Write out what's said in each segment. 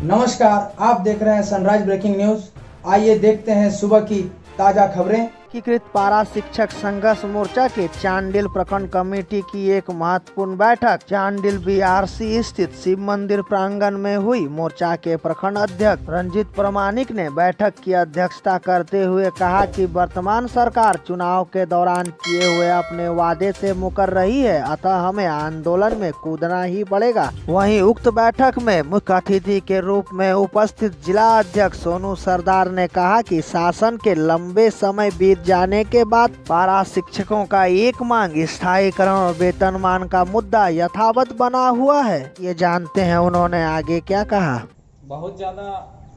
नमस्कार, आप देख रहे हैं सनराइज ब्रेकिंग न्यूज। आइए देखते हैं सुबह की ताजा खबरें। एकीकृत पारा शिक्षक संघर्ष मोर्चा के चांडिल प्रखंड कमेटी की एक महत्वपूर्ण बैठक चांडिल बीआरसी स्थित शिव मंदिर प्रांगण में हुई। मोर्चा के प्रखंड अध्यक्ष रंजीत प्रमाणिक ने बैठक की अध्यक्षता करते हुए कहा कि वर्तमान सरकार चुनाव के दौरान किए हुए अपने वादे से मुकर रही है, अतः हमें आंदोलन में कूदना ही पड़ेगा। वहीं उक्त बैठक में मुख्य अतिथि के रूप में उपस्थित जिला अध्यक्ष सोनू सरदार ने कहा कि शासन के लंबे समय बीत जाने के बाद पारा शिक्षकों का एक मांग स्थायीकरण और वेतनमान का मुद्दा यथावत बना हुआ है। ये जानते हैं उन्होंने आगे क्या कहा। बहुत ज़्यादा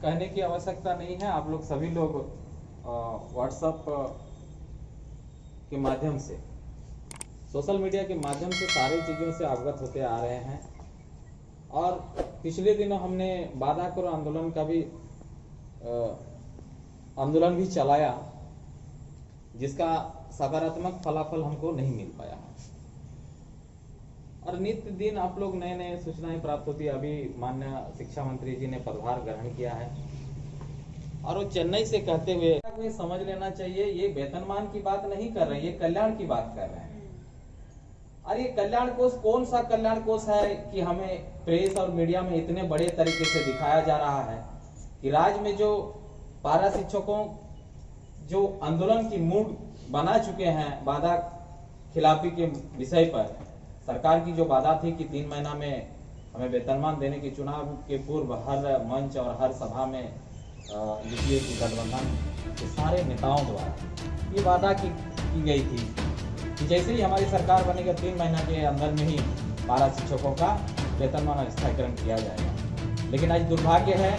कहने की आवश्यकता नहीं है। आप लोग सभी लोग व्हाट्सएप के माध्यम से, सोशल मीडिया के माध्यम से सारी चीज़ों से अवगत होते आ रहे हैं। और पिछले दिनों हमने वादा करो आंदोलन का भी आंदोलन भी चलाया, जिसका सकारात्मक फलाफल हमको नहीं मिल पाया है। और नित्य दिन आप लोग नए नए सूचनाएं प्राप्त होती है। अभी माननीय शिक्षा मंत्री जी ने पदभार ग्रहण किया है और वो चेन्नई से कहते हुए समझ लेना चाहिए, ये वेतनमान की बात नहीं कर रहे, ये कल्याण की बात कर रहे हैं। और ये कल्याण कोष कौन सा कल्याण कोष है कि हमें प्रेस और मीडिया में इतने बड़े तरीके से दिखाया जा रहा है कि राज्य में जो पारा शिक्षकों जो आंदोलन की मूड बना चुके हैं वादा खिलाफी के विषय पर, सरकार की जो वादा थी कि 3 महीना में हमें वेतनमान देने की, चुनाव के पूर्व हर मंच और हर सभा में यूपीए की गठबंधन के सारे नेताओं द्वारा ये वादा की गई थी कि जैसे ही हमारी सरकार बनेगी 3 महीना के अंदर में ही पारा शिक्षकों का वेतनमान स्थायीकरण किया जाएगा। लेकिन आज दुर्भाग्य है,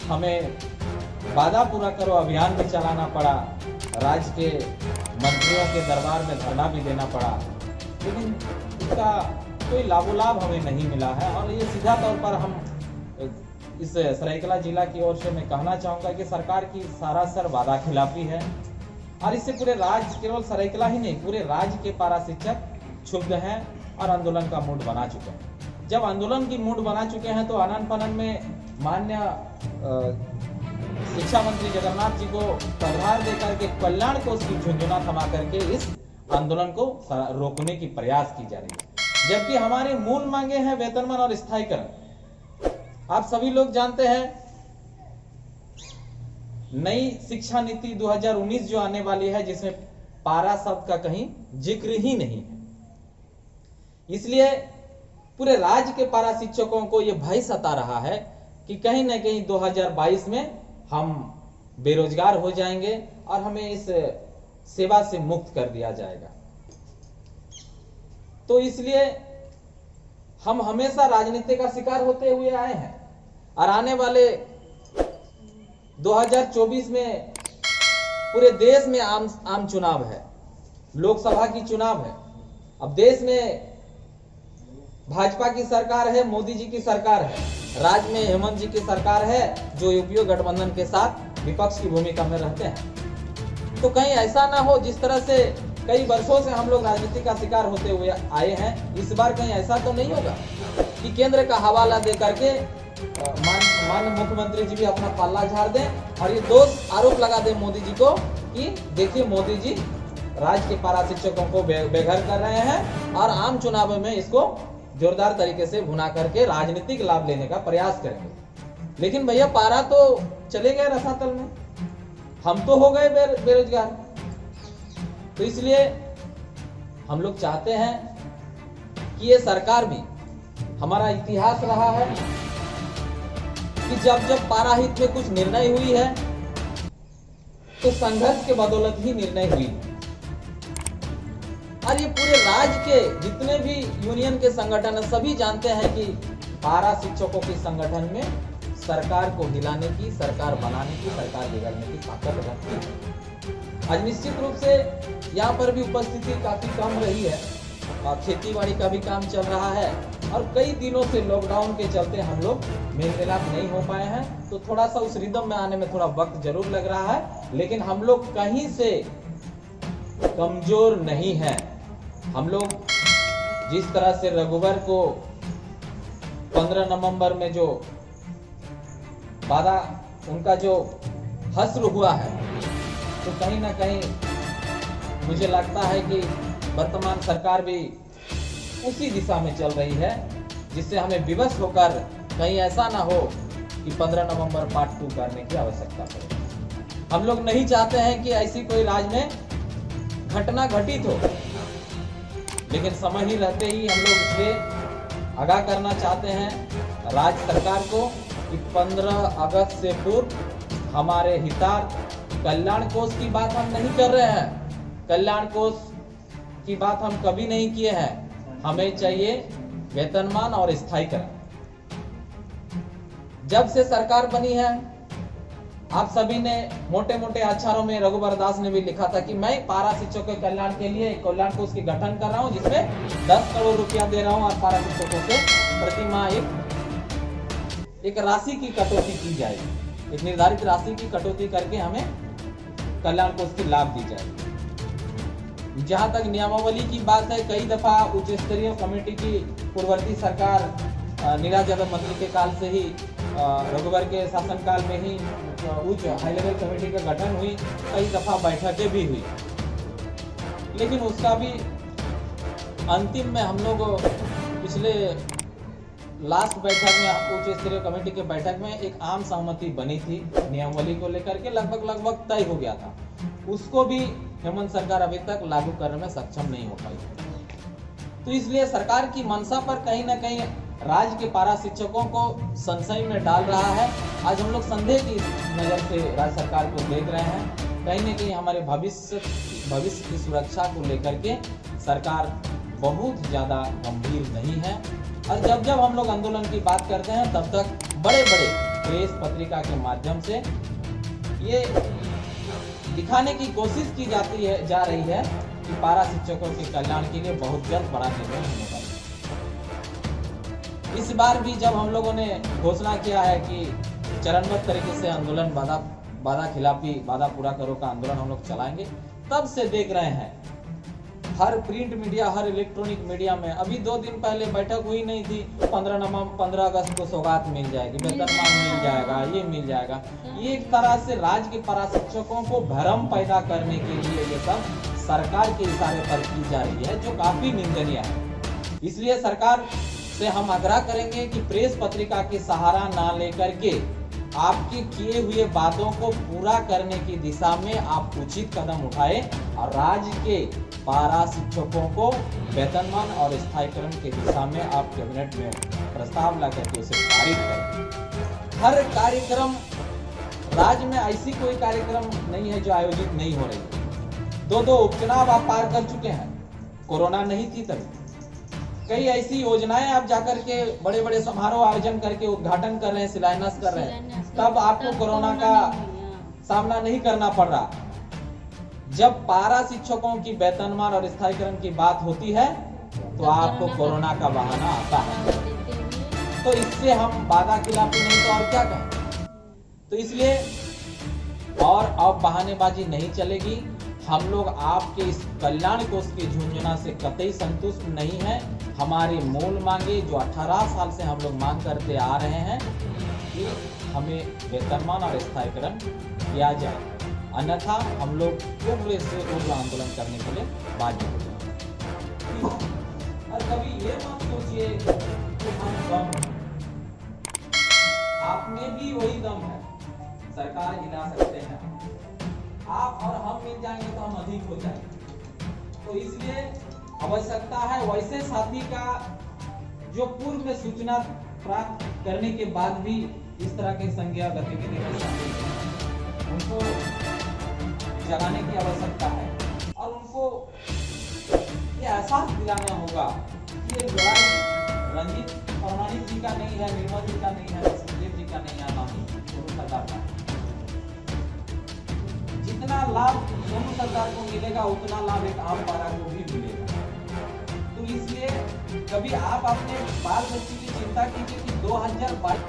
हमें वादा पूरा करो अभियान भी चलाना पड़ा, राज्य के मंत्रियों के दरबार में धरना भी देना पड़ा, लेकिन इसका कोई लाभोलाभ हमें नहीं मिला है। और ये सीधा तौर पर हम इस सरायकेला जिला की ओर से मैं कहना चाहूँगा कि सरकार की सरासर वादा खिलाफी है। और इससे पूरे राज्य, केवल सरायकेला ही नहीं, पूरे राज्य के पारा शिक्षक क्षुब्ध हैं और आंदोलन का मूड बना चुके हैं। जब आंदोलन की मूड बना चुके हैं तो आनन फानन में माननीय शिक्षा मंत्री जगन्नाथ जी को पदभार देकर के कल्याण कोष की झुंझुना थमा करके इस आंदोलन को रोकने की प्रयास की जा रही है, जबकि हमारी मूल मांगे हैं वेतनमान और स्थायीकरण। आप सभी लोग जानते हैं नई शिक्षा नीति 2019 जो आने वाली है, जिसमें पारा शब्द का कहीं जिक्र ही नहीं है। इसलिए पूरे राज्य के पारा शिक्षकों को यह भय सता रहा है कि कहीं ना कहीं 2022 में हम बेरोजगार हो जाएंगे और हमें इस सेवा से मुक्त कर दिया जाएगा। तो इसलिए हम हमेशा राजनीति का शिकार होते हुए आए हैं और आने वाले 2024 में पूरे देश में आम चुनाव है, लोकसभा की चुनाव है। अब देश में भाजपा की सरकार है, मोदी जी की सरकार है, राज्य में हेमंत जी की सरकार है जो यूपीए गठबंधन के साथ विपक्ष की भूमिका में रहते हैं। तो कहीं ऐसा ना हो, जिस तरह से कई वर्षों से हम लोग राजनीति का शिकार होते हुए आए हैं, इस बार कहीं ऐसा तो नहीं होगा कि केंद्र का हवाला दे करके माननीय मुख्यमंत्री जी भी अपना पल्ला झाड़ दें और ये दोष आरोप लगा दें मोदी जी को कि देखिए मोदी जी राज्य के पारा शिक्षकों को बेघर कर रहे हैं और आम चुनाव में इसको जोरदार तरीके से भुना करके राजनीतिक लाभ लेने का प्रयास करेंगे। लेकिन भैया पारा तो चले गए रसातल में, हम तो हो गए बेरोजगार। तो इसलिए हम लोग चाहते हैं कि ये सरकार भी, हमारा इतिहास रहा है कि जब जब पारा हित में कुछ निर्णय हुई है तो संघर्ष के बदौलत ही निर्णय हुई। और ये पूरे राज्य के जितने भी यूनियन के संगठन है, सभी जानते हैं कि पारा शिक्षकों के संगठन में सरकार को हिलाने की, सरकार बनाने की, सरकार बिगड़ने की ताकत रहती है। आज निश्चित रूप से यहाँ पर भी उपस्थिति काफी कम रही है और खेती बाड़ी का भी काम चल रहा है और कई दिनों से लॉकडाउन के चलते हम लोग मेल मिलाप नहीं हो पाए हैं। तो थोड़ा सा उस रिदम में आने में थोड़ा वक्त जरूर लग रहा है, लेकिन हम लोग कहीं से कमजोर नहीं है। हम लोग जिस तरह से रघुवर को 15 नवंबर में जो वादा उनका जो हस्र हुआ है, तो कहीं ना कहीं मुझे लगता है कि वर्तमान सरकार भी उसी दिशा में चल रही है, जिससे हमें विवश होकर कहीं ऐसा ना हो कि 15 नवंबर पार्ट 2 करने की आवश्यकता पड़े। हम लोग नहीं चाहते हैं कि ऐसी कोई राज्य में घटना घटित हो, लेकिन समय ही रहते ही हम लोग इसलिए आगाह करना चाहते हैं राज्य सरकार को कि 15 अगस्त से पूर्व हमारे हितार्थ कल्याण कोष की बात हम नहीं कर रहे हैं। कल्याण कोष की बात हम कभी नहीं किए हैं। हमें चाहिए वेतनमान और स्थायीकरण। जब से सरकार बनी है, आप सभी ने मोटे मोटे अक्षरों में, रघुवर दास ने भी लिखा था कि मैं पारा शिक्षकों के कल्याण के लिए कल्याण कोष की गठन कर रहा हूं, जिसमें 10 करोड़ रुपया दे रहा हूं और पारा शिक्षकों से प्रति माह एक राशि की कटौती की जाएगी। एक निर्धारित राशि की कटौती करके हमें कल्याण कोष की लाभ दी जाएगी। जहां तक नियमावली की बात है, कई दफा उच्च स्तरीय कमेटी की पूर्ववर्ती सरकार नीरज यादव मंत्री के काल से ही, रघुवर के शासनकाल में ही उच्च हाई लेवल कमेटी का गठन हुई, कई दफा बैठकें भी हुई, लेकिन उसका भी अंतिम में हम लोग पिछले लास्ट बैठक में, उच्च स्तरीय कमेटी के बैठक में एक आम सहमति बनी थी नियमावली को लेकर के, लगभग तय हो गया था। उसको भी हेमंत सरकार अभी तक लागू करने में सक्षम नहीं हो पाई। तो इसलिए सरकार की मंशा पर कहीं ना कहीं राज्य के पारा शिक्षकों को संशय में डाल रहा है। आज हम लोग संदेह की नजर से राज्य सरकार को देख रहे हैं। कहीं ना कहीं हमारे भविष्य की सुरक्षा को लेकर के सरकार बहुत ज्यादा गंभीर नहीं है। और जब हम लोग आंदोलन की बात करते हैं, तब तक बड़े बड़े प्रेस पत्रिका के माध्यम से ये दिखाने की कोशिश की जा रही है कि पारा शिक्षकों के कल्याण के लिए बहुत जल्द बड़ा निर्णय होने वाला है। इस बार भी जब हम लोगों ने घोषणा किया है कि चरणबद्ध तरीके से आंदोलन वादा खिलाफी, वादा पूरा करो का आंदोलन हम लोग चलाएंगे, तब से देख रहे हैं हर प्रिंट मीडिया, हर इलेक्ट्रॉनिक मीडिया में, अभी 2 दिन पहले बैठक हुई नहीं थी, 15 अगस्त को सौगात मिल जाएगी, वेतनमान मिल जाएगा, ये मिल जाएगा। ये एक तरह से राज्य के पारा शिक्षकों को भ्रम पैदा करने के लिए ये सब सरकार के इशारे पर की जा रही है, जो काफी निंदनीय है। इसलिए सरकार से हम आग्रह करेंगे कि प्रेस पत्रिका के सहारा ना लेकर के आपके किए हुए वादों को पूरा करने की दिशा में आप उचित कदम उठाएं और राज्य के पारा शिक्षकों को वेतनमान और स्थायीकरण की दिशा में आप कैबिनेट में प्रस्ताव ला करके उसे पारित करें। हर कार्यक्रम, राज्य में ऐसी कोई कार्यक्रम नहीं है जो आयोजित नहीं हो रही है। 2 उपचुनाव आप पार कर चुके हैं, कोरोना नहीं थी तभी। कई ऐसी योजनाएं आप जाकर के बड़े बड़े समारोह आयोजन करके उद्घाटन कर रहे हैं, शिलान्यास कर रहे हैं, तब आपको कोरोना का सामना नहीं करना पड़ रहा। जब पारा शिक्षकों की वेतनमान और स्थायीकरण की बात होती है तो आपको कोरोना का बहाना आता है। तो इससे हम वादा खिलाफी नहीं तो और क्या कहें। तो इसलिए और अब बहानेबाजी नहीं चलेगी। हम लोग आपके इस कल्याण कोष की झुंझुना से कतई संतुष्ट नहीं है। हमारी मूल मांगे जो 18 साल से हम लोग मांग करते आ रहे हैं कि हमें वेतनमान और स्थायीकरण किया जाए, अन्यथा हम लोग उग्र से उग्र आंदोलन करने के लिए बाध्य हो जाएंगे। और कभी ये मत सोचिए कि हम दम, आप में भी वही दम है, सरकार हिला सकते हैं आप, और हम मिल जाएंगे तो हम अधिक हो जाएंगे। तो इसलिए आवश्यकता है वैसे साथी का जो पूर्व में सूचना प्राप्त करने के बाद भी इस तरह के संज्ञा गतिविधि में शामिल हैं, उनको जगाने की आवश्यकता है और उनको ये एहसास दिलाना होगा कि ये लड़ाई रंजीत परमाणिक जी का नहीं है, निर्मल जी का नहीं है, सुखदेव जी का नहीं है, ना ही सोनू सरकार का। जितना लाभ सोनू सरकार को मिलेगा उतना लाभ एक आम पारा को भी मिलेगा। तो इसलिए कभी आप अपने बाल बच्चे की चिंता कीजिए कि 2022